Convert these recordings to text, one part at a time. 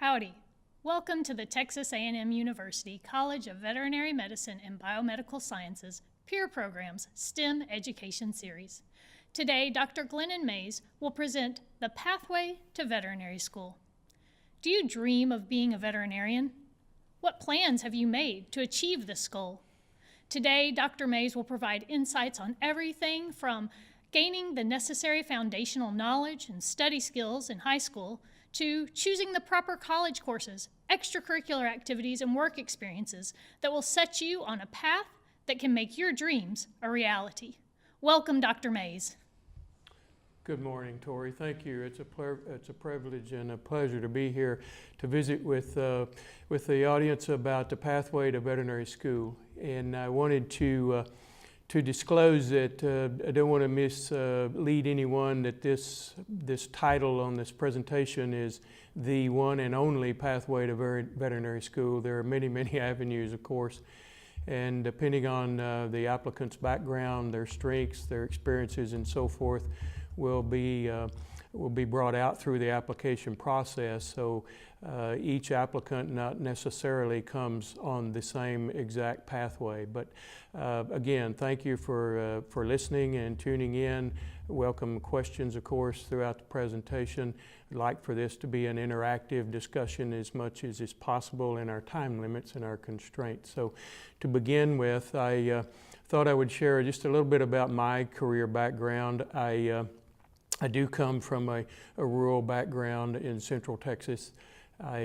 Howdy. Welcome to the Texas A&M University College of Veterinary Medicine and Biomedical Sciences Peer Programs STEM Education Series. Today, Dr. Glennon Mays will present the pathway to veterinary school. Do you dream of being a veterinarian? What plans have you made to achieve this goal? Today, Dr. Mays will provide insights on everything from gaining the necessary foundational knowledge and study skills in high school to choosing the proper college courses, extracurricular activities, and work experiences that will set you on a path that can make your dreams a reality. Welcome, Dr. Mays. Good morning, Tori. Thank you. It's a privilege and a pleasure to be here to visit with the audience about the pathway to veterinary school. And I wanted to disclose that I don't want to mislead anyone that this title on this presentation is the one and only pathway to veterinary school. There are many, many avenues, of course, and depending on the applicant's background, their strengths, their experiences, and so forth, will be brought out through the application process. So each applicant not necessarily comes on the same exact pathway. But again, thank you for listening and tuning in. Welcome questions, of course, throughout the presentation. I'd like for this to be an interactive discussion as much as is possible in our time limits and our constraints. So to begin with, I thought I would share just a little bit about my career background. I do come from a rural background in Central Texas. I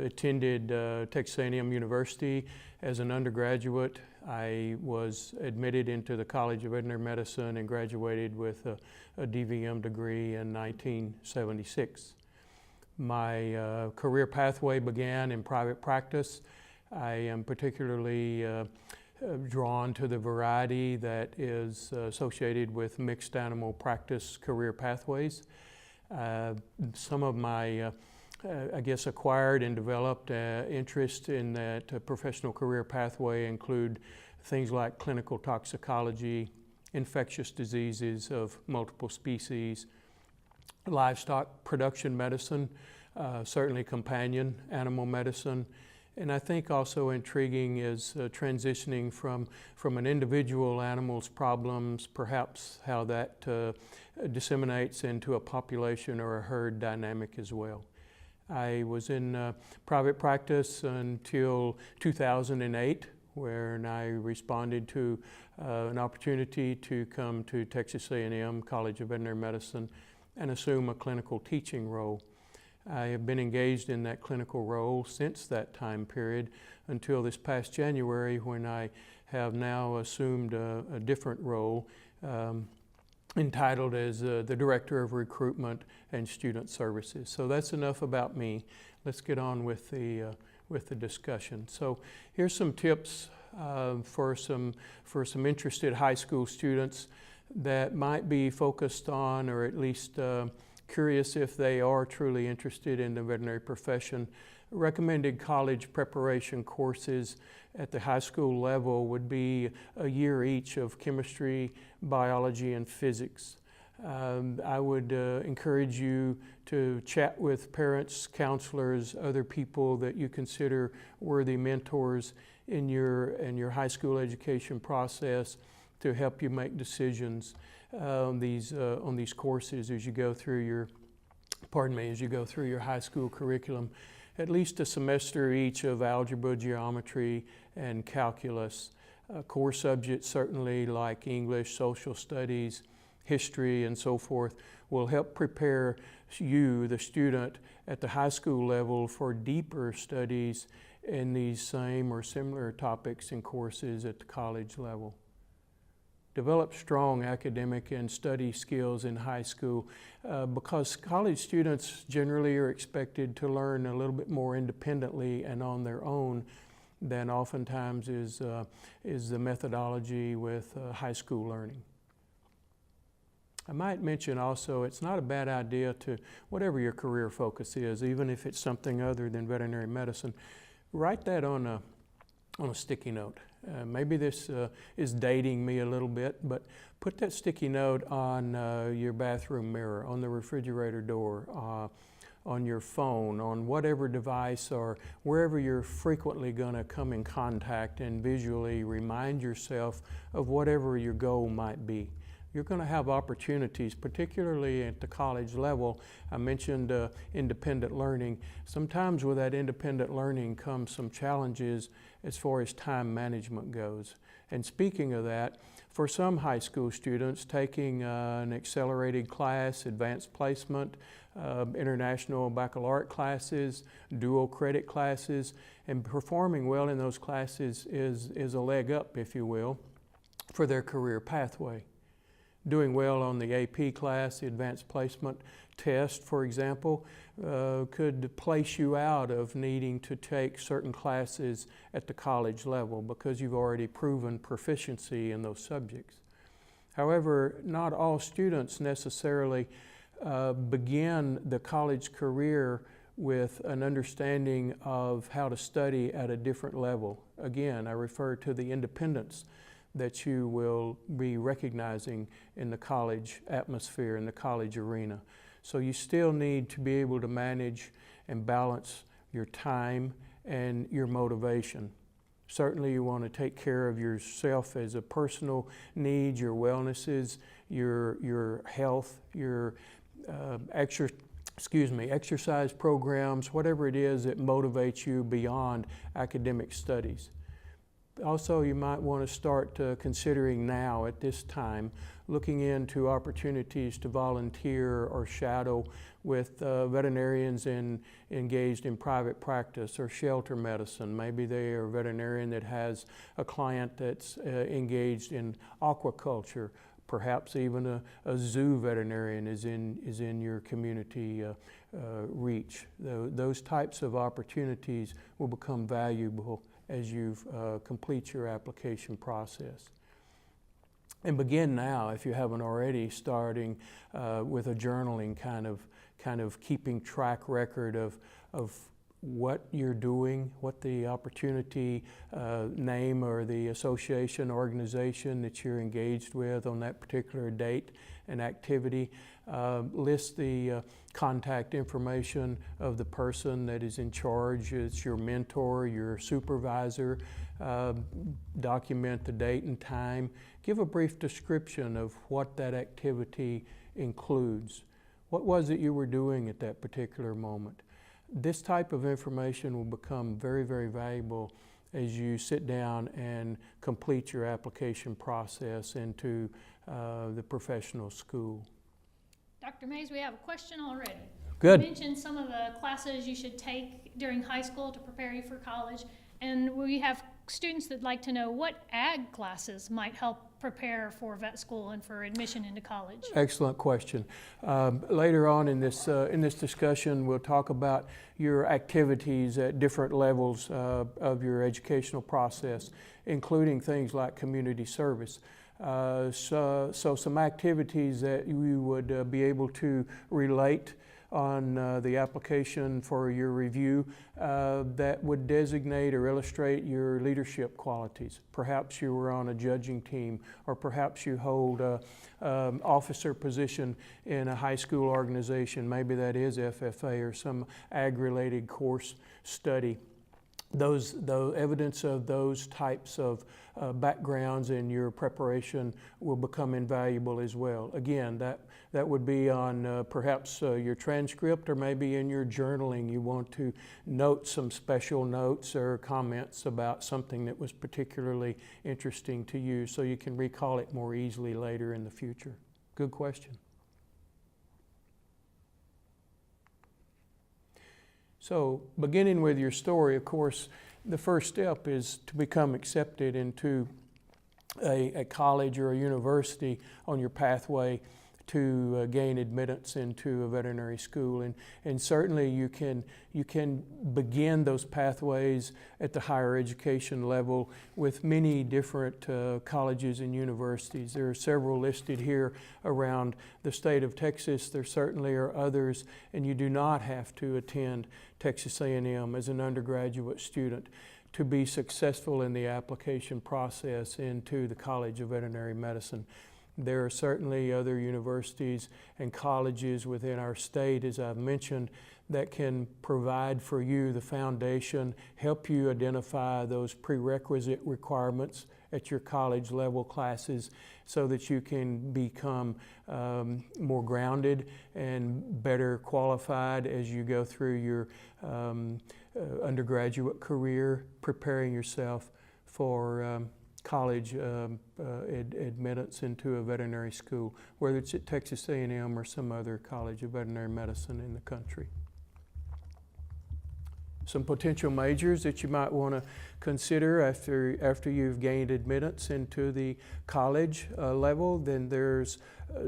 attended Texas A&M University as an undergraduate. I was admitted into the College of Veterinary Medicine and graduated with a DVM degree in 1976. My career pathway began in private practice. I am particularly drawn to the variety that is associated with mixed animal practice career pathways. Some of my, acquired and developed interest in that professional career pathway include things like clinical toxicology, infectious diseases of multiple species, livestock production medicine, certainly companion animal medicine. And I think also intriguing is transitioning from an individual animal's problems, perhaps how that disseminates into a population or a herd dynamic as well. I was in private practice until 2008, where I responded to an opportunity to come to Texas A&M College of Veterinary Medicine and assume a clinical teaching role. I have been engaged in that clinical role since that time period until this past January, when I have now assumed a different role entitled as the Director of Recruitment and Student Services. So that's enough about me. Let's get on with the discussion. So here's some tips for some interested high school students that might be focused on, or at least curious if they are truly interested in the veterinary profession. Recommended college preparation courses at the high school level would be a year each of chemistry, biology, and physics. I would encourage you to chat with parents, counselors, other people that you consider worthy mentors in your high school education process to help you make decisions on these courses as you go through your high school curriculum. At least a semester each of algebra, geometry, and calculus. Core subjects certainly like English, social studies, history, and so forth will help prepare you, the student, at the high school level for deeper studies in these same or similar topics and courses at the college level. Develop strong academic and study skills in high school because college students generally are expected to learn a little bit more independently and on their own than oftentimes is the methodology with high school learning. I might mention also, it's not a bad idea to, whatever your career focus is, even if it's something other than veterinary medicine, write that on a sticky note. Maybe this is dating me a little bit, but put that sticky note on your bathroom mirror, on the refrigerator door, on your phone, on whatever device or wherever you're frequently going to come in contact, and visually remind yourself of whatever your goal might be. You're going to have opportunities, particularly at the college level. I mentioned independent learning. Sometimes with that independent learning comes some challenges as far as time management goes. And speaking of that, for some high school students, taking an accelerated class, advanced placement, international baccalaureate classes, dual credit classes, and performing well in those classes is a leg up, if you will, for their career pathway. Doing well on the AP class, the advanced placement test, for example, could place you out of needing to take certain classes at the college level because you've already proven proficiency in those subjects. However, not all students necessarily begin the college career with an understanding of how to study at a different level. Again, I refer to the independence that you will be recognizing in the college atmosphere, in the college arena. So you still need to be able to manage and balance your time and your motivation. Certainly you want to take care of yourself as a personal need, your wellnesses, your health, your exercise programs, whatever it is that motivates you beyond academic studies. Also, you might want to start considering now at this time, looking into opportunities to volunteer or shadow with veterinarians engaged in private practice or shelter medicine. Maybe they are a veterinarian that has a client that's engaged in aquaculture. Perhaps even a zoo veterinarian is in your community reach. Those types of opportunities will become valuable as you complete your application process. And begin now, if you haven't already, starting with a journaling kind of keeping track record of what you're doing, what the opportunity name or the association, organization that you're engaged with on that particular date and activity. List the contact information of the person that is in charge. It's your mentor, your supervisor. Document the date and time. Give a brief description of what that activity includes. What was it you were doing at that particular moment? This type of information will become very, very valuable as you sit down and complete your application process into the professional school. Dr. Mays, we have a question already. Good. You mentioned some of the classes you should take during high school to prepare you for college, and we have students that like to know what ag classes might help prepare for vet school and for admission into college. Excellent question. Later on in this discussion, we'll talk about your activities at different levels of your educational process, including things like community service. So some activities that you would be able to relate on the application for your review that would designate or illustrate your leadership qualities. Perhaps you were on a judging team, or perhaps you hold an officer position in a high school organization. Maybe that is FFA or some ag-related course study. The evidence of those types of backgrounds in your preparation will become invaluable as well. Again, that would be on perhaps your transcript, or maybe in your journaling you want to note some special notes or comments about something that was particularly interesting to you so you can recall it more easily later in the future. Good question. So, beginning with your story, of course, the first step is to become accepted into a college or a university on your pathway to gain admittance into a veterinary school. And certainly you can begin those pathways at the higher education level with many different colleges and universities. There are several listed here around the state of Texas. There certainly are others, and you do not have to attend Texas A&M as an undergraduate student to be successful in the application process into the College of Veterinary Medicine. There are certainly other universities and colleges within our state, as I've mentioned, that can provide for you the foundation, help you identify those prerequisite requirements at your college level classes so that you can become more grounded and better qualified as you go through your undergraduate career, preparing yourself for college admittance into a veterinary school, whether it's at Texas A&M or some other college of veterinary medicine in the country. Some potential majors that you might want to consider after you've gained admittance into the college level, then there's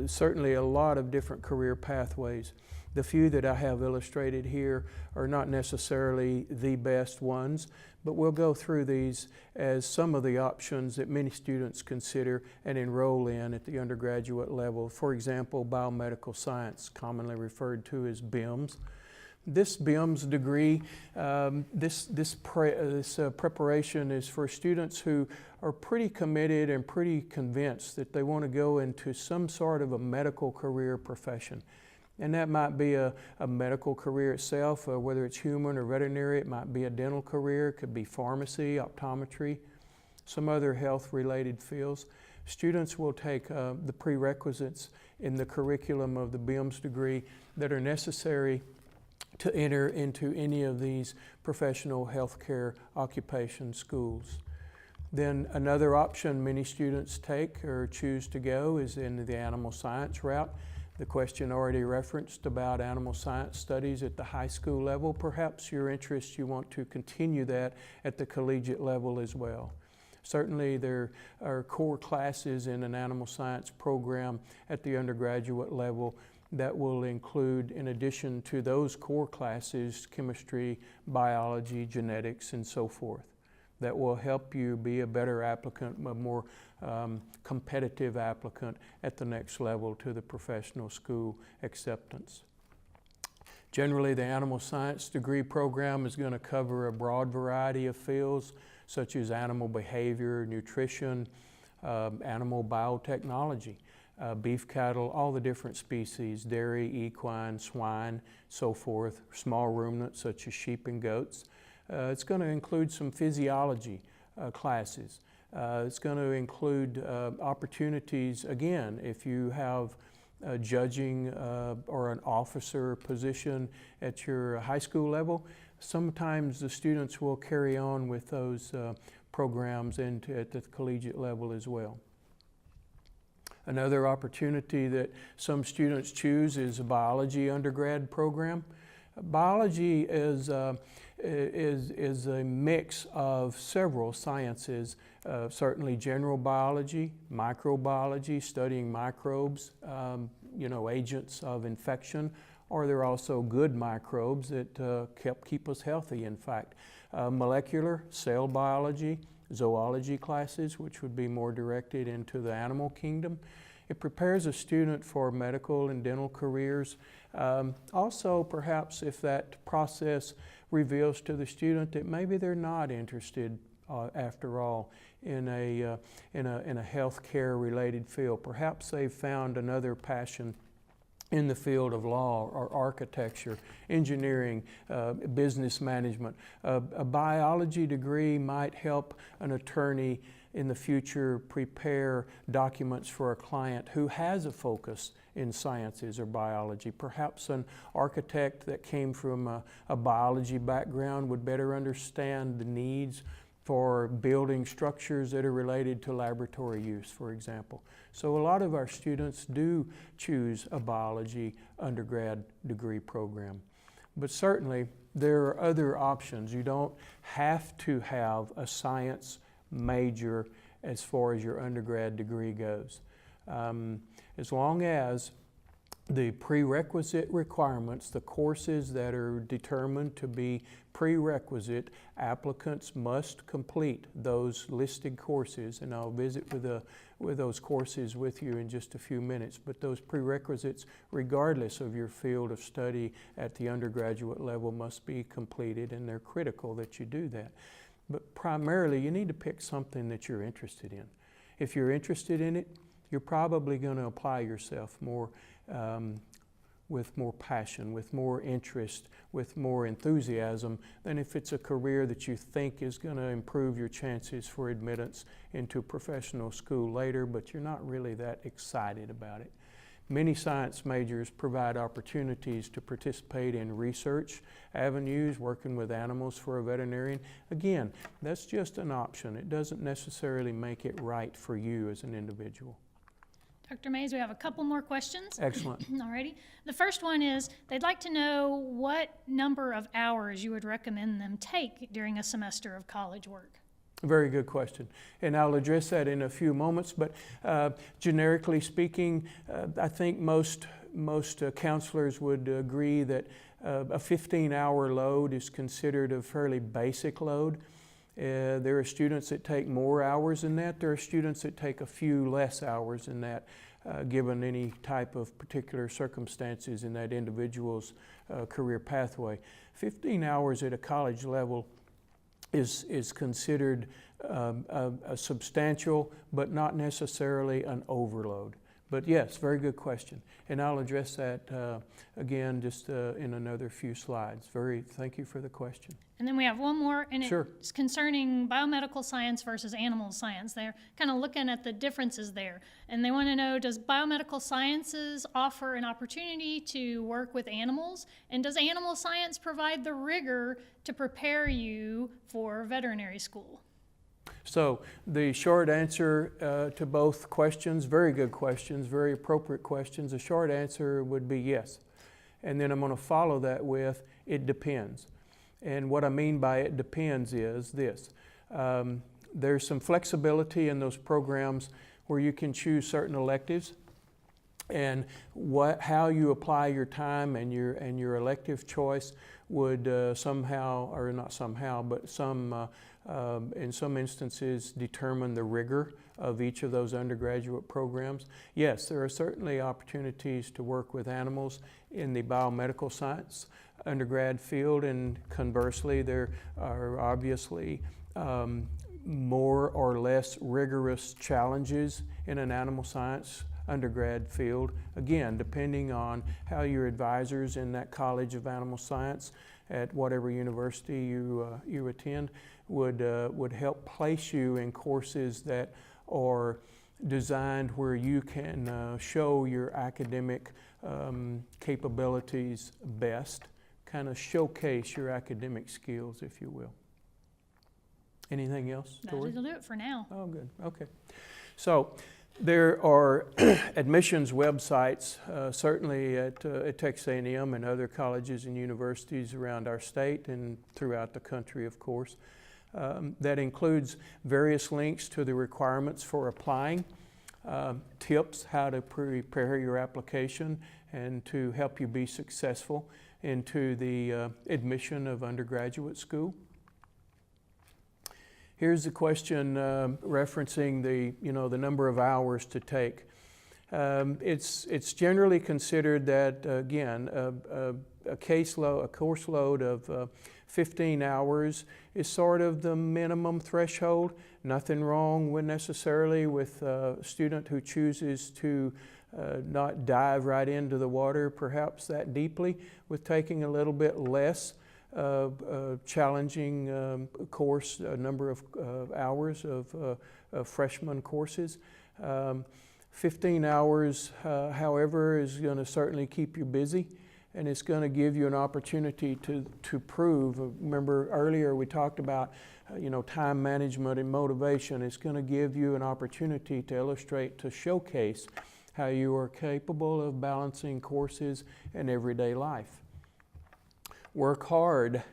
certainly a lot of different career pathways. The few that I have illustrated here are not necessarily the best ones, but we'll go through these as some of the options that many students consider and enroll in at the undergraduate level. For example, biomedical science, commonly referred to as BIMS. This BIMS degree, this preparation is for students who are pretty committed and pretty convinced that they want to go into some sort of a medical career profession. And that might be a medical career itself, whether it's human or veterinary. It might be a dental career. It could be pharmacy, optometry, some other health-related fields. Students will take the prerequisites in the curriculum of the BIMS degree that are necessary to enter into any of these professional healthcare occupation schools. Then another option many students take or choose to go is in the animal science route. The question already referenced about animal science studies at the high school level. Perhaps your interest, you want to continue that at the collegiate level as well. Certainly there are core classes in an animal science program at the undergraduate level that will include, in addition to those core classes, chemistry, biology, genetics, and so forth, that will help you be a better applicant, a more competitive applicant at the next level to the professional school acceptance. Generally, the animal science degree program is going to cover a broad variety of fields, such as animal behavior, nutrition, animal biotechnology. Beef cattle, all the different species, dairy, equine, swine, so forth, small ruminants such as sheep and goats. It's going to include some physiology classes. It's going to include opportunities, again, if you have a judging or an officer position at your high school level, sometimes the students will carry on with those programs at the collegiate level as well. Another opportunity that some students choose is a biology undergrad program. Biology is a mix of several sciences, certainly general biology, microbiology, studying microbes, agents of infection, or there are also good microbes that keep us healthy, in fact. Molecular, cell biology, zoology classes, which would be more directed into the animal kingdom. It prepares a student for medical and dental careers. Also, perhaps if that process reveals to the student that maybe they're not interested, after all, in a healthcare related field. Perhaps they've found another passion in the field of law or architecture, engineering, business management. A biology degree might help an attorney in the future prepare documents for a client who has a focus in sciences or biology. Perhaps an architect that came from a biology background would better understand the needs for building structures that are related to laboratory use, for example. So a lot of our students do choose a biology undergrad degree program. But certainly there are other options. You don't have to have a science major as far as your undergrad degree goes. As long as the prerequisite requirements, the courses that are determined to be prerequisite, applicants must complete those listed courses, and I'll visit with those courses with you in just a few minutes. But those prerequisites, regardless of your field of study at the undergraduate level, must be completed, and they're critical that you do that. But primarily, you need to pick something that you're interested in. If you're interested in it, you're probably going to apply yourself more with more passion, with more interest, with more enthusiasm than if it's a career that you think is going to improve your chances for admittance into professional school later, but you're not really that excited about it. Many science majors provide opportunities to participate in research avenues, working with animals for a veterinarian. Again, that's just an option. It doesn't necessarily make it right for you as an individual. Dr. Mays, we have a couple more questions. Excellent. Alrighty. The first one is, they'd like to know what number of hours you would recommend them take during a semester of college work. Very good question, and I'll address that in a few moments, but generically speaking, I think most counselors would agree that a 15-hour load is considered a fairly basic load. There are students that take more hours than that. There are students that take a few less hours than that, given any type of particular circumstances in that individual's career pathway. 15 hours at a college level is considered a substantial, but not necessarily an overload. But yes, very good question. And I'll address that again just in another few slides. Thank you for the question. And then we have one more, and Sure. it's concerning biomedical science versus animal science. They're kind of looking at the differences there. And they want to know, does biomedical sciences offer an opportunity to work with animals? And does animal science provide the rigor to prepare you for veterinary school? So the short answer to both questions, very good questions, very appropriate questions. The short answer would be yes. And then I'm going to follow that with, it depends. And what I mean by it depends is this. There's some flexibility in those programs where you can choose certain electives, and how you apply your time and your elective choice would somehow, or not somehow, but in some instances determine the rigor of each of those undergraduate programs. Yes, there are certainly opportunities to work with animals in the biomedical science undergrad field, and conversely there are obviously more or less rigorous challenges in an animal science undergrad field, again depending on how your advisors in that College of Animal Science at whatever university you attend would help place you in courses that are designed where you can show your academic capabilities best, kind of showcase your academic skills, if you will. Anything else, Tori? That'll do it for now. Oh, good. Okay. So there are admissions websites, certainly at Texas A&M and other colleges and universities around our state and throughout the country, of course. That includes various links to the requirements for applying, tips how to prepare your application and to help you be successful into the admission of undergraduate school. Here's the question referencing the number of hours to take. It's generally considered that again a course load of 15 hours is sort of the minimum threshold. Nothing wrong necessarily with a student who chooses to not dive right into the water perhaps that deeply, with taking a little bit less challenging course, a number of hours of freshman courses. 15 hours, however, is going to certainly keep you busy, and it's going to give you an opportunity to prove. Remember earlier we talked about time management and motivation. It's going to give you an opportunity to illustrate, to showcase how you are capable of balancing courses and everyday life. Work hard,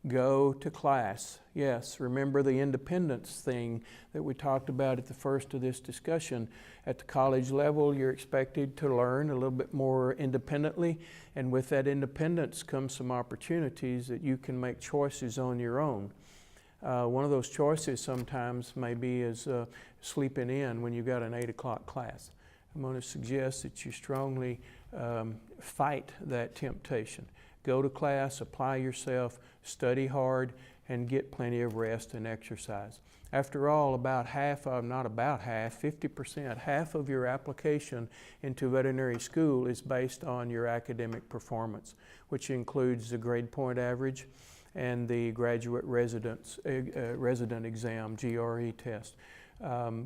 go to class. Yes, remember the independence thing that we talked about at the first of this discussion. At the college level, you're expected to learn a little bit more independently, and with that independence comes some opportunities that you can make choices on your own. One of those choices sometimes may be as sleeping in when you've got an 8 o'clock class. I'm going to suggest that you strongly fight that temptation. go to class, apply yourself, study hard, and get plenty of rest and exercise. After all, about half of, not about half, 50%, half of your application into veterinary school is based on your academic performance, which includes the grade point average and the graduate resident exam, GRE test,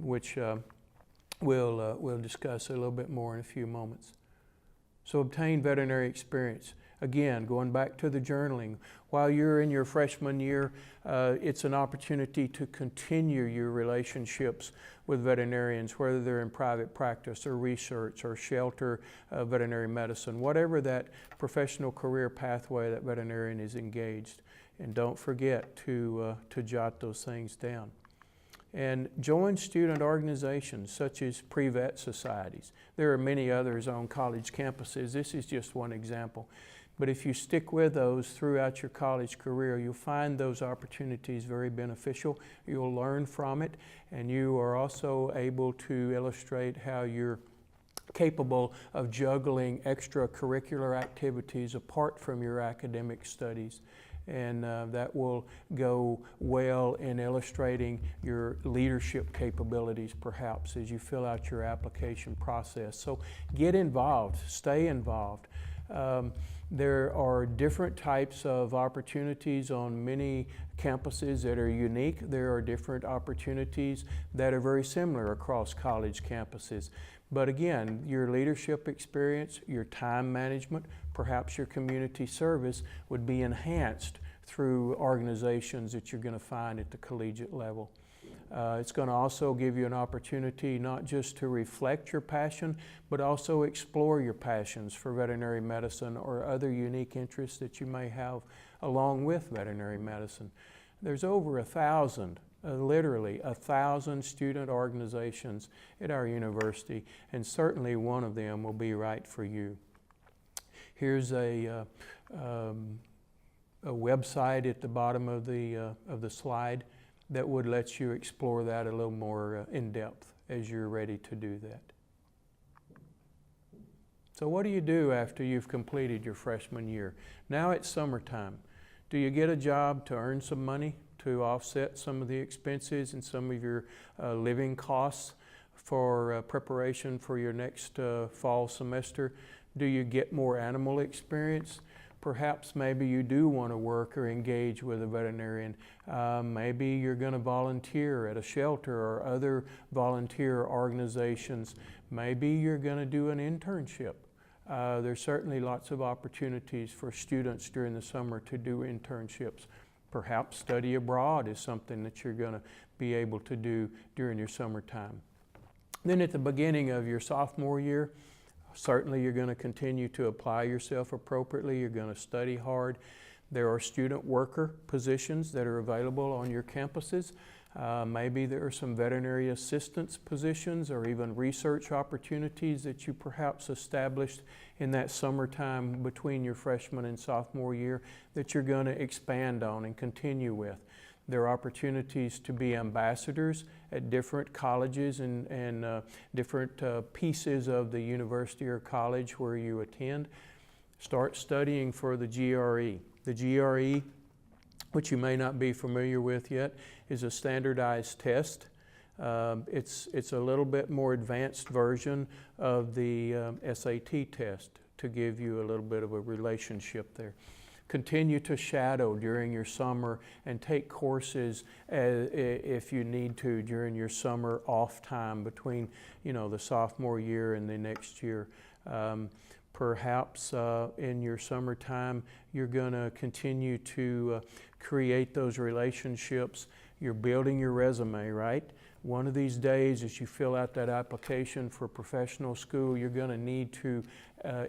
which we'll discuss a little bit more in a few moments. So obtain veterinary experience. Again, going back to the journaling, while you're in your freshman year, it's an opportunity to continue your relationships with veterinarians, whether they're in private practice or research or shelter veterinary medicine, whatever that professional career pathway that veterinarian is engaged. And don't forget to jot those things down. And join student organizations such as pre-vet societies. There are many others on college campuses. This is just one example. But if you stick with those throughout your college career, you'll find those opportunities very beneficial. You'll learn from it, and you are also able to illustrate how you're capable of juggling extracurricular activities apart from your academic studies. And that will go well in illustrating your leadership capabilities perhaps as you fill out your application process. So get involved, stay involved. There are different types of opportunities on many campuses that are unique. There are different opportunities that are very similar across college campuses. But again, your leadership experience, your time management, perhaps your community service would be enhanced through organizations that you're going to find at the collegiate level. It's going to also give you an opportunity not just to reflect your passion, but also explore your passions for veterinary medicine or other unique interests that you may have along with veterinary medicine. There's over 1,000, literally 1,000 student organizations at our university, and certainly one of them will be right for you. Here's a website at the bottom of the slide that would let you explore that a little more in depth as you're ready to do that. So what do you do after you've completed your freshman year? Now it's summertime. Do you get a job to earn some money to offset some of the expenses and some of your living costs for preparation for your next fall semester? Do you get more animal experience? Perhaps maybe you do want to work or engage with a veterinarian. Maybe you're going to volunteer at a shelter or other volunteer organizations. Maybe you're going to do an internship. There's certainly lots of opportunities for students during the summer to do internships. Perhaps study abroad is something that you're going to be able to do during your summertime. Then at the beginning of your sophomore year, certainly you're going to continue to apply yourself appropriately. You're going to study hard. There are student worker positions that are available on your campuses. Maybe there are some veterinary assistance positions or even research opportunities that you perhaps established in that summertime between your freshman and sophomore year that you're going to expand on and continue with. There are opportunities to be ambassadors at different colleges and different pieces of the university or college where you attend. Start studying for the GRE. The GRE, which you may not be familiar with yet, is a standardized test. It's a little bit more advanced version of the SAT test to give you a little bit of a relationship there. Continue to shadow during your summer and take courses if you need to during your summer off time between, the sophomore year and the next year. Perhaps in your summertime, you're going to continue to create those relationships. You're building your resume, right? One of these days, as you fill out that application for professional school, you're going to need to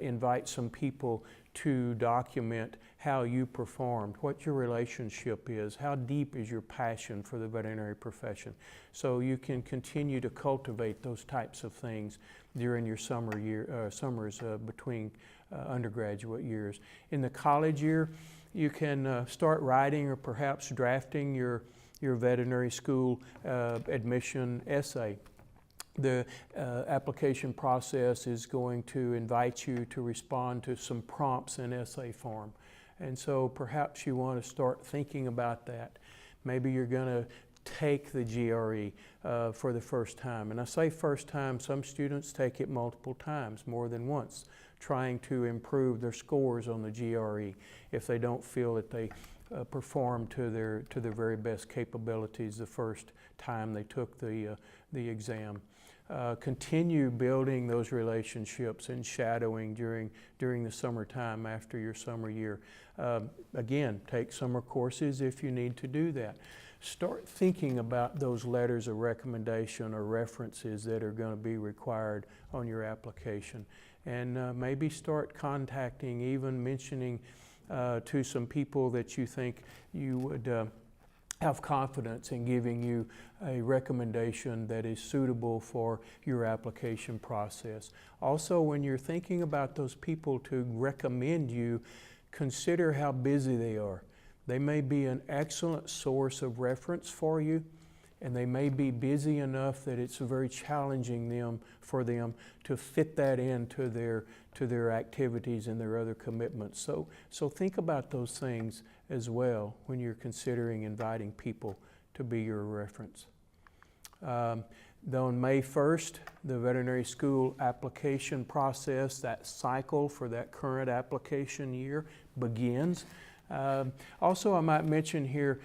invite some people to document how you performed, what your relationship is, how deep is your passion for the veterinary profession. So you can continue to cultivate those types of things during your summers between undergraduate years. In the college year, you can start writing or perhaps drafting your veterinary school admission essay. The application process is going to invite you to respond to some prompts in essay form. And so perhaps you want to start thinking about that. Maybe you're going to take the GRE for the first time. And I say first time, some students take it multiple times, more than once, trying to improve their scores on the GRE if they don't feel that they performed to their very best capabilities the first time they took the exam. Continue building those relationships and shadowing during the summertime after your summer year. Again, take summer courses if you need to do that. Start thinking about those letters of recommendation or references that are going to be required on your application. And maybe start contacting, even mentioning to some people that you think you would have confidence in giving you a recommendation that is suitable for your application process. Also, when you're thinking about those people to recommend you, consider how busy they are. They may be an excellent source of reference for you, and they may be busy enough that it's very challenging for them to fit that into their activities and their other commitments. So think about those things as well when you're considering inviting people to be your reference. On May 1st, the veterinary school application process, that cycle for that current application year begins. Also, I might mention here,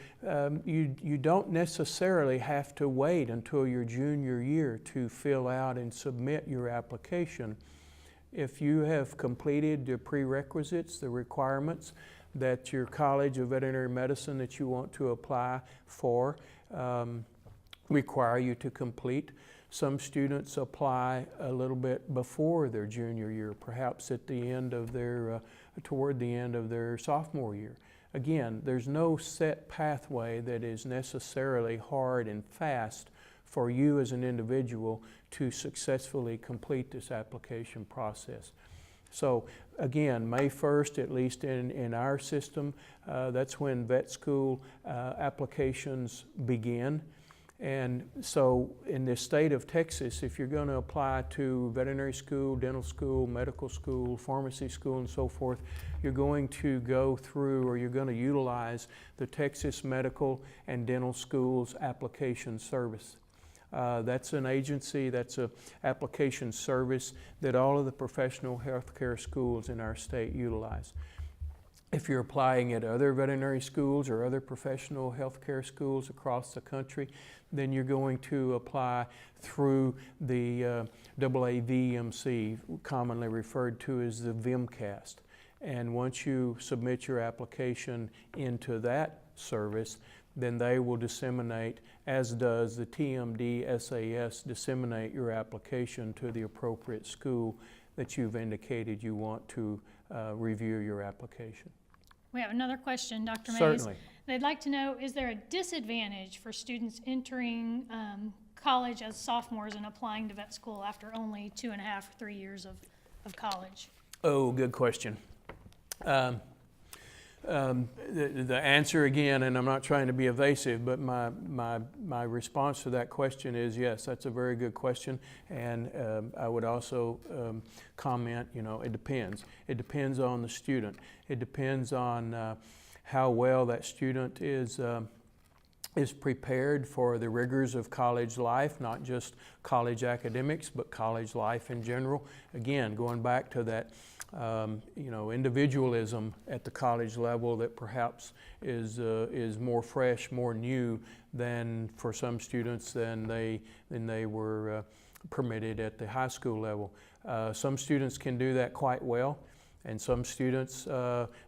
you don't necessarily have to wait until your junior year to fill out and submit your application. If you have completed the prerequisites, the requirements that your College of Veterinary Medicine that you want to apply for require you to complete. Some students apply a little bit before their junior year, perhaps at the end of toward the end of their sophomore year. Again, there's no set pathway that is necessarily hard and fast for you as an individual to successfully complete this application process. So again, May 1st, at least in our system, that's when vet school applications begin. And so in the state of Texas, if you're going to apply to veterinary school, dental school, medical school, pharmacy school, and so forth, you're going to go through, or you're going to utilize the Texas Medical and Dental Schools Application Service. That's an agency, that's an application service that all of the professional healthcare schools in our state utilize. If you're applying at other veterinary schools or other professional healthcare schools across the country, then you're going to apply through the AAVMC, commonly referred to as the VMCAST. And once you submit your application into that service, then they will disseminate, as does the TMD SAS, disseminate your application to the appropriate school that you've indicated you want to review your application. We have another question, Dr. Mays. Certainly. They'd like to know, is there a disadvantage for students entering college as sophomores and applying to vet school after only 2.5 or 3 years of college? Oh, good question. The answer again, and I'm not trying to be evasive, but my response to that question is yes, that's a very good question. And I would also comment, it depends. It depends on the student. It depends on how well that student is prepared for the rigors of college life, not just college academics, but college life in general. Again, going back to that individualism at the college level that perhaps is more fresh, more new than for some students than they were permitted at the high school level. Some students can do that quite well, and some students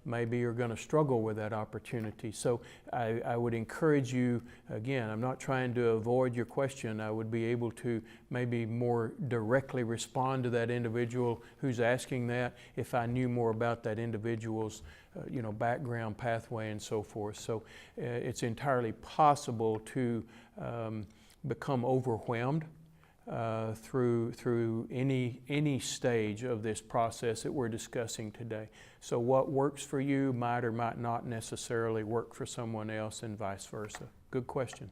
maybe are going to struggle with that opportunity. So I would encourage you, again, I'm not trying to avoid your question. I would be able to maybe more directly respond to that individual who's asking that if I knew more about that individual's background, pathway, and so forth. So it's entirely possible to become overwhelmed through any stage of this process that we're discussing today. So what works for you might or might not necessarily work for someone else, and vice versa. Good question.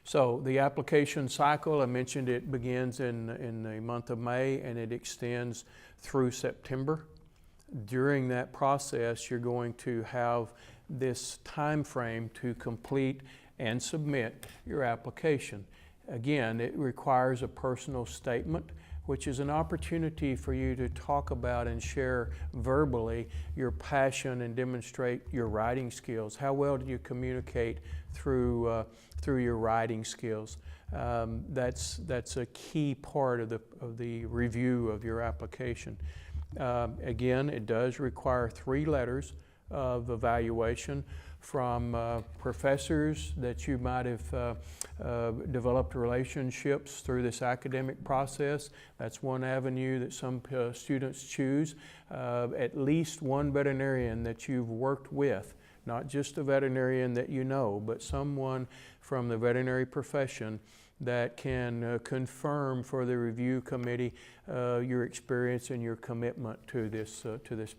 So the application cycle, I mentioned it begins in the month of May and it extends through September. During that process, you're going to have this time frame to complete and submit your application. Again, it requires a personal statement, which is an opportunity for you to talk about and share verbally your passion and demonstrate your writing skills. How well do you communicate through your writing skills? That's a key part of the review of your application. Again, it does require 3 letters of evaluation from professors that you might have developed relationships through this academic process. That's one avenue that some students choose. At least one veterinarian that you've worked with, not just a veterinarian that you know, but someone from the veterinary profession that can confirm for the review committee your experience and your commitment to this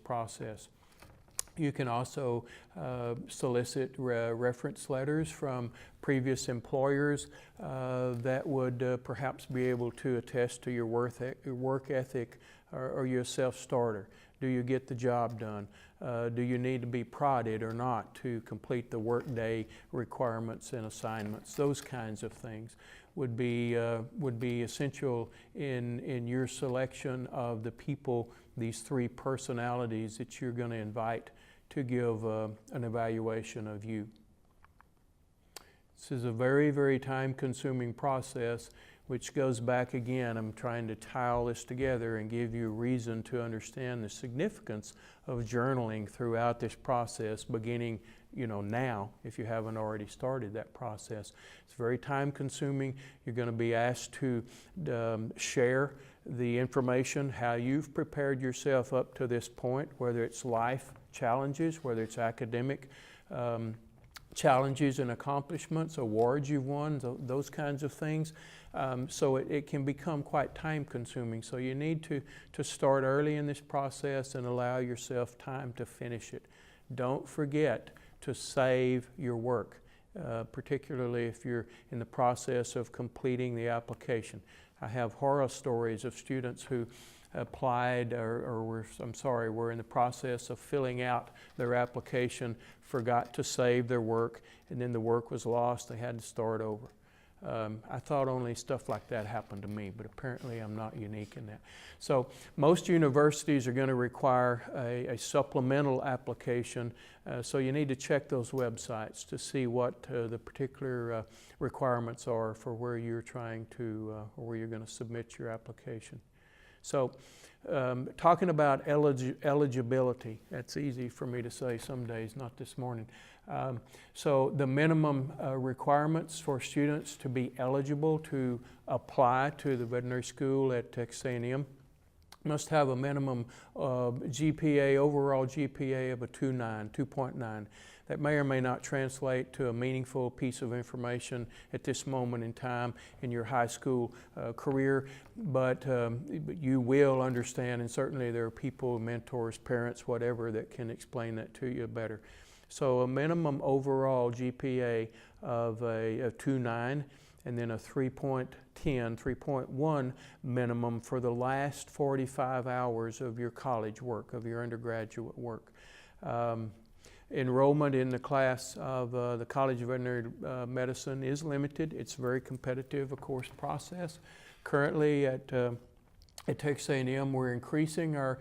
process. You can also solicit reference letters from previous employers that would perhaps be able to attest to your work ethic or your self-starter. Do you get the job done? Do you need to be prodded or not to complete the workday requirements and assignments? Those kinds of things would be essential in your selection of the people, these 3 personalities that you're going to invite to give an evaluation of you. This is a very, very time-consuming process, which goes back again. I'm trying to tie all this together and give you reason to understand the significance of journaling throughout this process, beginning now, if you haven't already started that process. It's very time-consuming. You're going to be asked to share the information, how you've prepared yourself up to this point, whether it's life challenges, whether it's academic challenges and accomplishments, awards you've won, those kinds of things. So it can become quite time-consuming. So you need to start early in this process and allow yourself time to finish it. Don't forget to save your work, particularly if you're in the process of completing the application. I have horror stories of students who applied were in the process of filling out their application, forgot to save their work, and then the work was lost. They had to start over. I thought only stuff like that happened to me, but apparently I'm not unique in that. So most universities are going to require a supplemental application, so you need to check those websites to see what the particular requirements are for where you're trying to, or where you're going to submit your application. So talking about eligibility, that's easy for me to say some days, not this morning. So the minimum requirements for students to be eligible to apply to the veterinary school at Texas A&M must have a minimum GPA, overall GPA of a 2.9. That may or may not translate to a meaningful piece of information at this moment in time in your high school career, but you will understand, and certainly there are people, mentors, parents, whatever, that can explain that to you better. So a minimum overall GPA of a 2.9, and then a 3.1 minimum for the last 45 hours of your college work, of your undergraduate work. Enrollment in the class of the College of Veterinary Medicine is limited. It's a very competitive, of course, process. Currently at Texas A&M, we're increasing our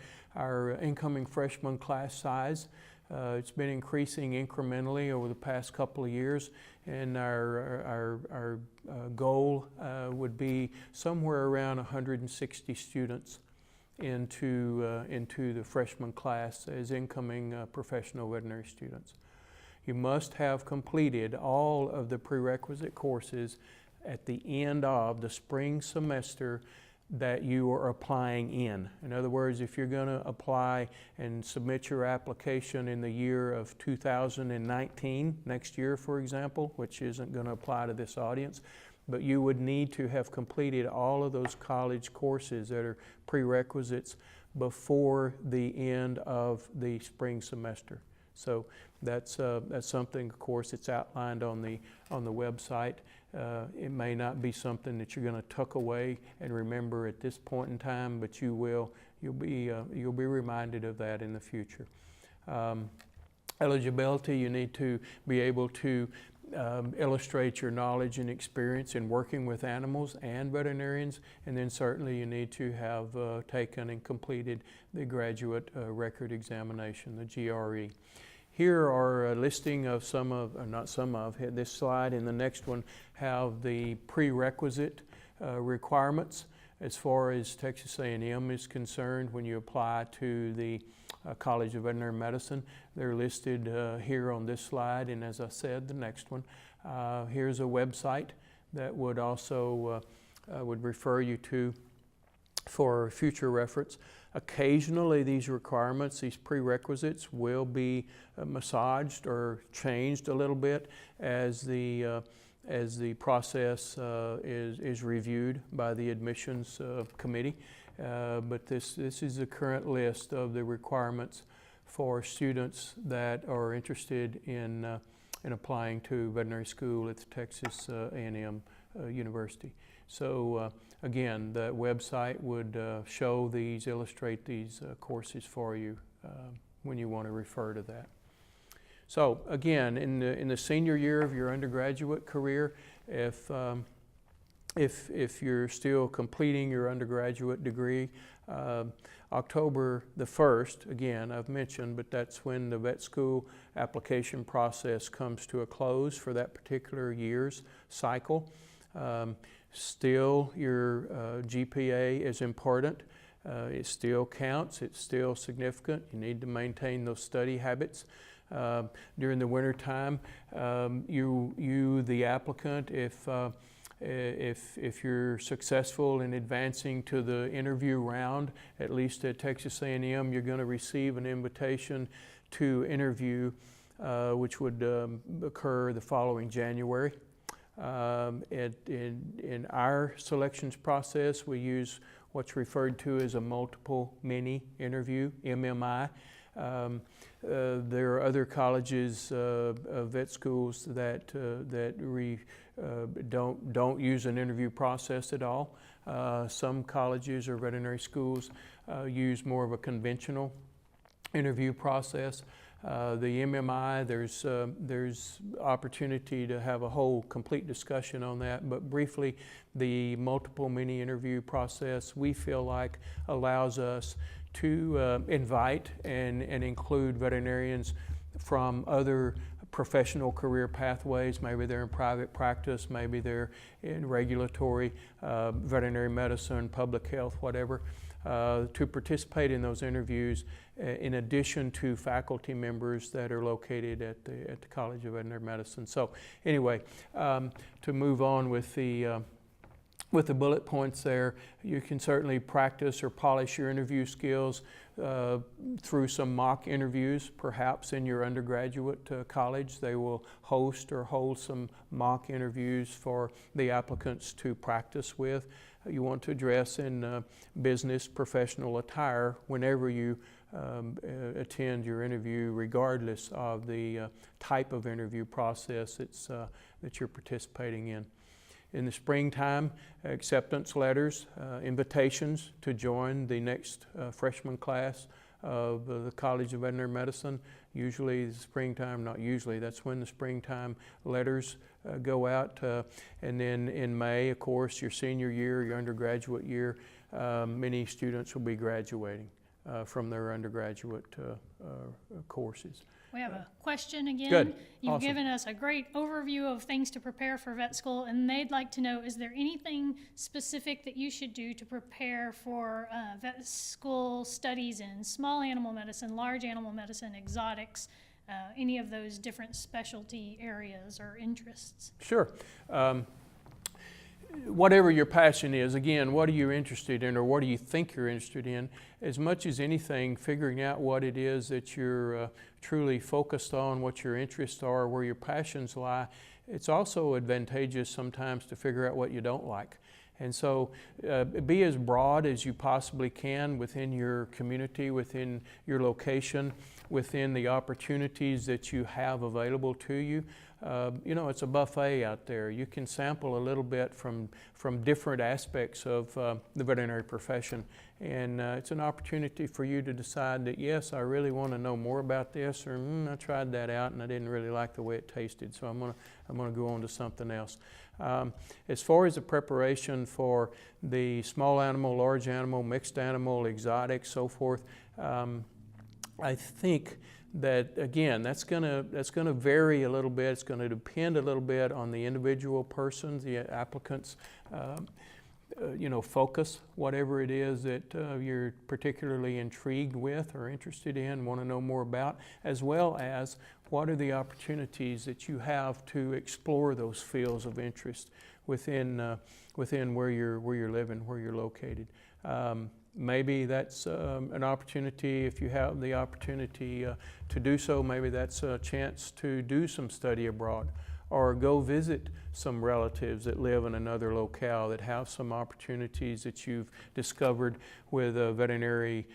incoming freshman class size. It's been increasing incrementally over the past couple of years, and our goal would be somewhere around 160 students into the freshman class as incoming professional veterinary students. You must have completed all of the prerequisite courses at the end of the spring semester that you are applying in. In other words, if you're going to apply and submit your application in the year of 2019, next year for example, which isn't going to apply to this audience, but you would need to have completed all of those college courses that are prerequisites before the end of the spring semester. So that's something, of course, it's outlined on the website. It may not be something that you're going to tuck away and remember at this point in time, but you will you'll be reminded of that in the future. Eligibility, you need to be able to illustrate your knowledge and experience in working with animals and veterinarians, and then certainly you need to have taken and completed the graduate record examination, the GRE. Here are a listing of this slide and the next one have the prerequisite requirements as far as Texas A&M is concerned when you apply to the College of Veterinary Medicine. They're listed here on this slide, and as I said, the next one. Here's a website that would also would refer you to for future reference. Occasionally these requirements, these prerequisites will be massaged or changed a little bit as the process is reviewed by the admissions committee. But this is the current list of the requirements for students that are interested in applying to veterinary school at the Texas A&M University. So again, the website would illustrate these courses for you when you want to refer to that. So again, in the senior year of your undergraduate career, if you're still completing your undergraduate degree, October the 1st, again, I've mentioned, but that's when the vet school application process comes to a close for that particular year's cycle. Still, your GPA is important. It still counts. It's still significant. You need to maintain those study habits. During the winter time, you the applicant, if you're successful in advancing to the interview round, at least at Texas A&M, you're going to receive an invitation to interview, which would occur the following January. In our selections process, we use what's referred to as a multiple mini interview, MMI. There are other colleges, vet schools that don't use an interview process at all. Some colleges or veterinary schools use more of a conventional interview process. The MMI, there's opportunity to have a whole complete discussion on that, but briefly, the multiple mini interview process we feel like allows us to invite and include veterinarians from other professional career pathways. Maybe they're in private practice, maybe they're in regulatory, veterinary medicine, public health, whatever, to participate in those interviews in addition to faculty members that are located at the College of Veterinary Medicine. So anyway, to move on with the bullet points there, you can certainly practice or polish your interview skills through some mock interviews, perhaps in your undergraduate college. They will host or hold some mock interviews for the applicants to practice with. You want to dress in business professional attire whenever you attend your interview, regardless of the type of interview process that you're participating in. In the springtime, acceptance letters, invitations to join the next freshman class of the College of Veterinary Medicine. Usually the springtime, not usually, that's when the springtime letters go out. And then in May, of course, your senior year, your undergraduate year, many students will be graduating from their undergraduate courses. We have a question again. Good. You've Awesome. given us a great overview of things to prepare for vet school, and they'd like to know, is there anything specific that you should do to prepare for vet school studies in small animal medicine, large animal medicine, exotics, any of those different specialty areas or interests? Sure. Whatever your passion is, again, what are you interested in or what do you think you're interested in? As much as anything, figuring out what it is that you're truly focused on, what your interests are, where your passions lie. It's also advantageous sometimes to figure out what you don't like. And so be as broad as you possibly can within your community, within your location. within the opportunities that you have available to you. You know, it's a buffet out there. You can sample a little bit from different aspects of the veterinary profession, and it's an opportunity for you to decide that, yes, I really want to know more about this, or I tried that out and I didn't really like the way it tasted, so I'm gonna go on to something else. As far as the preparation for the small animal, large animal, mixed animal, exotic, so forth, I think that, again, that's gonna vary a little bit. It's gonna depend a little bit on the individual person, the applicant's you know, focus, whatever it is that you're particularly intrigued with or interested in, want to know more about, as well as what are the opportunities that you have to explore those fields of interest within where you're living, where you're located. Maybe that's an opportunity, if you have the opportunity to do so, maybe that's a chance to do some study abroad, or go visit some relatives that live in another locale that have some opportunities that you've discovered with a veterinary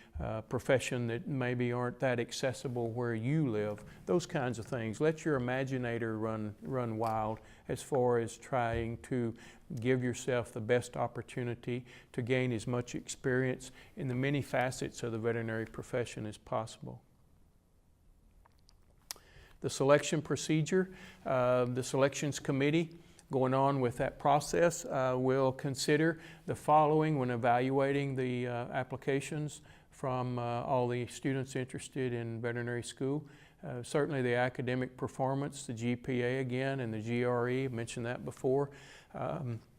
profession that maybe aren't that accessible where you live. Those kinds of things. Let your imaginator run wild as far as trying to give yourself the best opportunity to gain as much experience in the many facets of the veterinary profession as possible. The selection procedure, the selections committee going on with that process will consider the following when evaluating the applications from all the students interested in veterinary school. Certainly the academic performance, the GPA again, and the GRE, mentioned that before.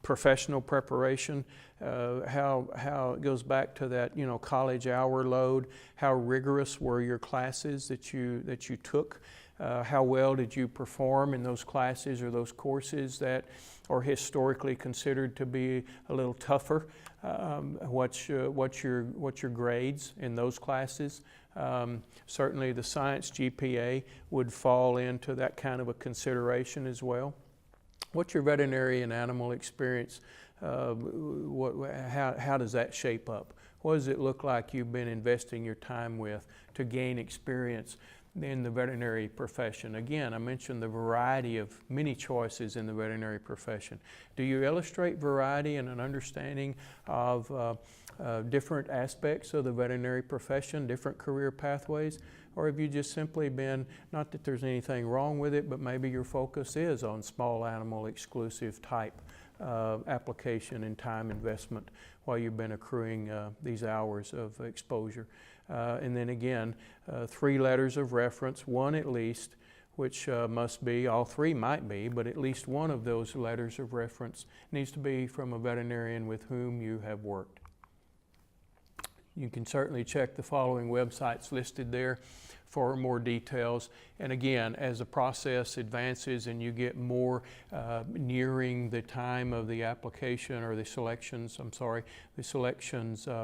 Professional preparation, how it goes back to that, you know, college hour load. How rigorous were your classes that you took? How well did you perform in those classes or those courses that are historically considered to be a little tougher? What's your grades in those classes? Certainly the science GPA would fall into that kind of a consideration as well. What's your veterinary and animal experience? How does that shape up? What does it look like you've been investing your time with to gain experience in the veterinary profession? Again, I mentioned the variety of many choices in the veterinary profession. Do you illustrate variety and an understanding of different aspects of the veterinary profession, different career pathways? Or have you just simply been, not that there's anything wrong with it, but maybe your focus is on small animal exclusive type application and time investment while you've been accruing these hours of exposure? And then again, 3 letters of reference, one at least, which must be, all 3 might be, but at least one of those letters of reference needs to be from a veterinarian with whom you have worked. You can certainly check the following websites listed there for more details. And again, as the process advances and you get more nearing the time of the application or the selections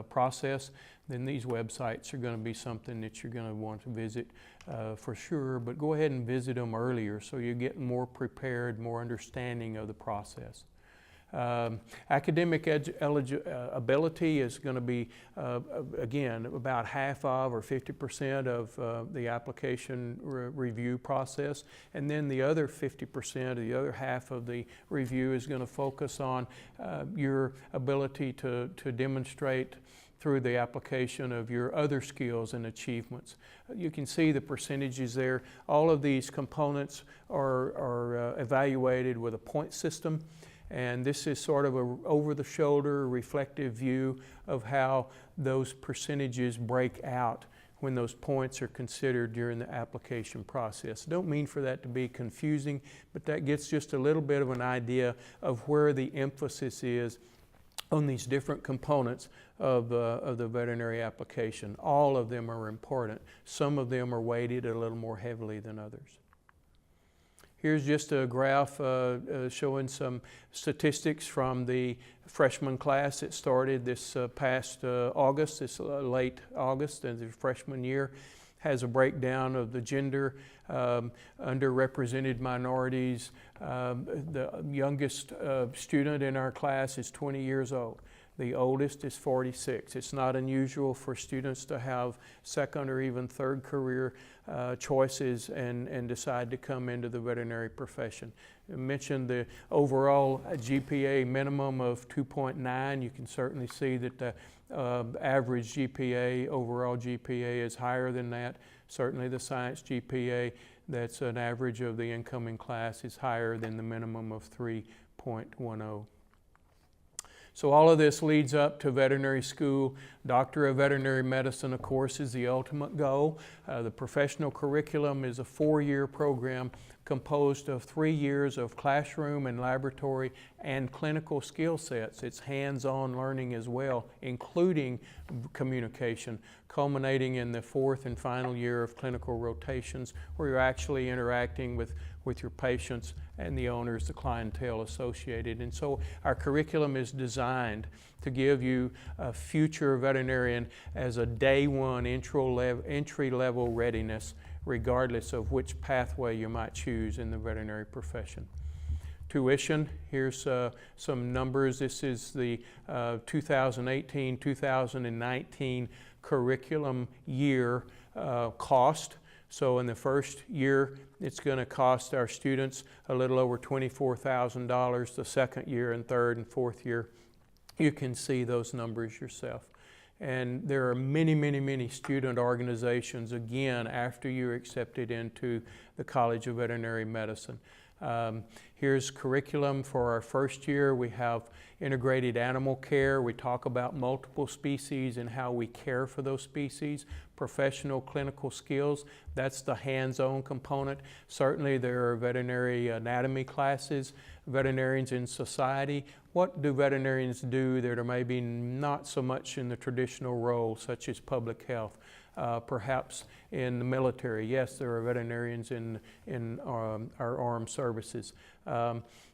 process, then these websites are going to be something that you're going to want to visit for sure. But go ahead and visit them earlier so you get more prepared, more understanding of the process. Academic ability is going to be, again, about half of or 50% of the application review process. And then the other 50%, the other half of the review is going to focus on your ability to demonstrate through the application of your other skills and achievements. You can see the percentages there. All of these components are evaluated with a point system. And this is sort of an over-the-shoulder reflective view of how those percentages break out when those points are considered during the application process. Don't mean for that to be confusing, but that gets just a little bit of an idea of where the emphasis is on these different components of the veterinary application. All of them are important. Some of them are weighted a little more heavily than others. Here's just a graph showing some statistics from the freshman class that started this past August, this late August, and the freshman year. Has a breakdown of the gender, underrepresented minorities. The youngest student in our class is 20 years old. The oldest is 46. It's not unusual for students to have second or even third career choices and decide to come into the veterinary profession. I mentioned the overall GPA minimum of 2.9. You can certainly see that the average GPA, overall GPA, is higher than that. Certainly the science GPA, that's an average of the incoming class, is higher than the minimum of 3.10. So all of this leads up to veterinary school. Doctor of Veterinary Medicine, of course, is the ultimate goal. The professional curriculum is a 4-year program composed of 3 years of classroom and laboratory and clinical skill sets. It's hands-on learning as well, including communication, culminating in the 4th and final year of clinical rotations, where you're actually interacting with your patients and the owners, the clientele associated. And so our curriculum is designed to give you a future veterinarian as a day one entry-level readiness, regardless of which pathway you might choose in the veterinary profession. Tuition, here's some numbers. This is the 2018-2019 curriculum year cost. So in the first year, it's going to cost our students a little over $24,000. The second year and third and fourth year, you can see those numbers yourself. And there are many, many, many student organizations, again, after you're accepted into the College of Veterinary Medicine. Here's curriculum for our first year. We have integrated animal care. We talk about multiple species and how we care for those species. Professional clinical skills, that's the hands-on component. Certainly there are veterinary anatomy classes, veterinarians in society. What do veterinarians do that are maybe not so much in the traditional role, such as public health? Perhaps in the military. Yes, there are veterinarians in our armed services.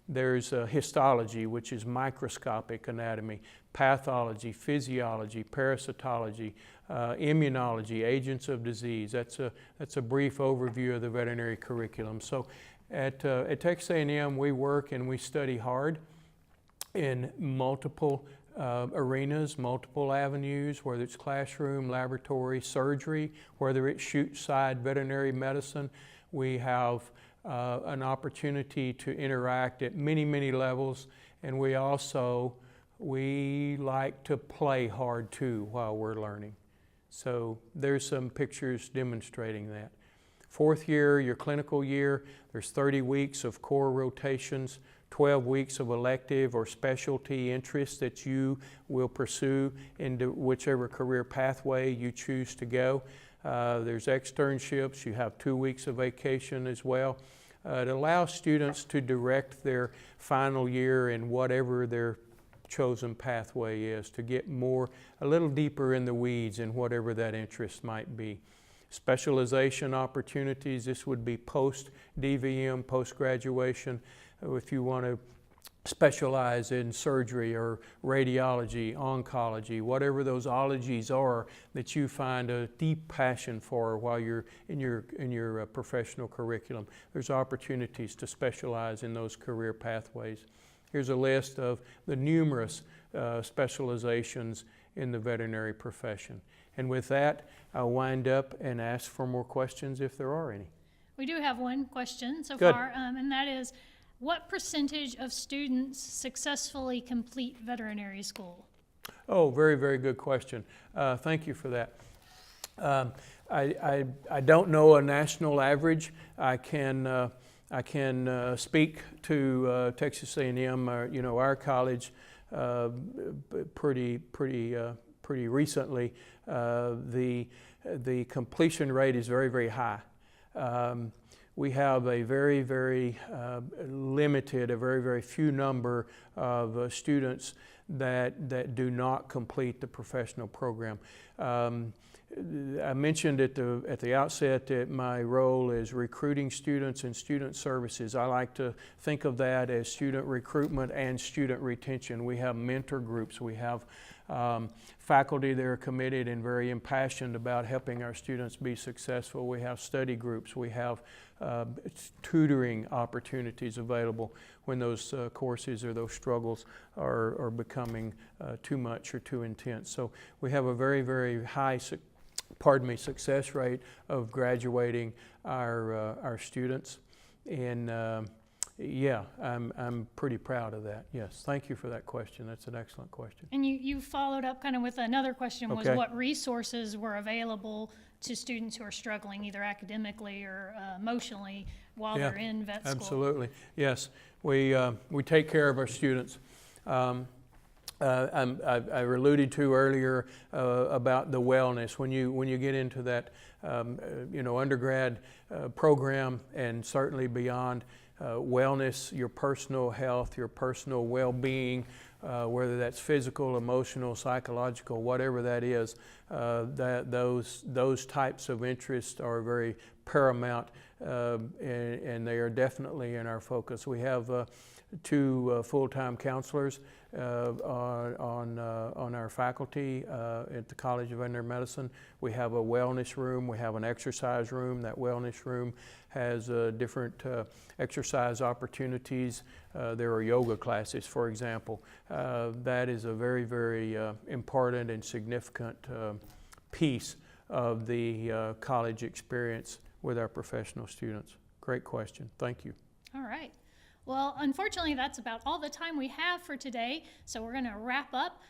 There's histology, which is microscopic anatomy, pathology, physiology, parasitology, immunology, agents of disease. That's a brief overview of the veterinary curriculum. So at Texas A&M, we work and we study hard in multiple arenas, multiple avenues, whether it's classroom, laboratory, surgery, whether it's chute-side veterinary medicine. We have an opportunity to interact at many, many levels, and we like to play hard too while we're learning. So there's some pictures demonstrating that. Fourth year, your clinical year, there's 30 weeks of core rotations, 12 weeks of elective or specialty interests that you will pursue into whichever career pathway you choose to go. There's externships. You have 2 weeks of vacation as well. It allows students to direct their final year in whatever their chosen pathway is, to get a little deeper in the weeds in whatever that interest might be. Specialization opportunities, this would be post-DVM, post-graduation. If you want to specialize in surgery or radiology, oncology, whatever those ologies are that you find a deep passion for while you're in your professional curriculum, there's opportunities to specialize in those career pathways. Here's a list of the numerous specializations in the veterinary profession. And with that, I'll wind up and ask for more questions if there are any. We do have one question so Good. far, and that is, what percentage of students successfully complete veterinary school? Oh, very, very good question. Thank you for that. I don't know a national average. I can speak to Texas A&M, our college, pretty recently. The completion rate is very, very high. We have a very, very limited, a very, very few number of students that do not complete the professional program. I mentioned at the outset that my role is recruiting students and student services. I like to think of that as student recruitment and student retention. We have mentor groups. We have Faculty that are committed and very impassioned about helping our students be successful. We have study groups. We have tutoring opportunities available when those courses or those struggles are becoming too much or too intense. So we have a very, very high success rate of graduating our students, and yeah, I'm pretty proud of that. Yes, thank you for that question. That's an excellent question. And you followed up kind of with another question, was Okay. what resources were available to students who are struggling either academically or emotionally while Yeah, they're in vet school? Absolutely, yes. We take care of our students. I alluded to earlier about the wellness. When you get into that undergrad program and certainly beyond, wellness, your personal health, your personal well-being, whether that's physical, emotional, psychological, whatever that is, those types of interests are very paramount, and they are definitely in our focus. We have 2 full-time counselors on our faculty at the College of Veterinary Medicine. We have a wellness room. We have an exercise room. That wellness room has different exercise opportunities. There are yoga classes, for example. That is a very, very important and significant piece of the college experience with our professional students. Great question. Thank you. All right. Well, unfortunately, that's about all the time we have for today, so we're going to wrap up.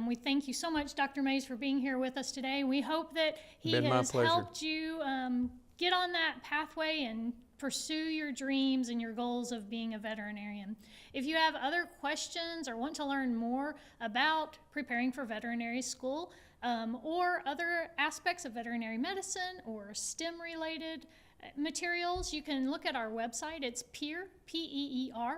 We thank you so much, Dr. Mays, for being here with us today. We hope that he has helped you get on that pathway and pursue your dreams and your goals of being a veterinarian. If you have other questions or want to learn more about preparing for veterinary school or other aspects of veterinary medicine or STEM-related materials, you can look at our website. It's peer.tamu.edu.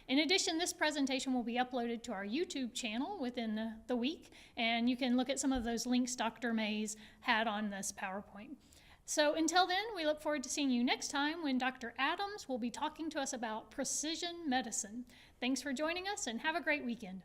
In addition, this presentation will be uploaded to our YouTube channel within the week, and you can look at some of those links Dr. Mays had on this PowerPoint. So until then, we look forward to seeing you next time when Dr. Adams will be talking to us about precision medicine. Thanks for joining us, and have a great weekend.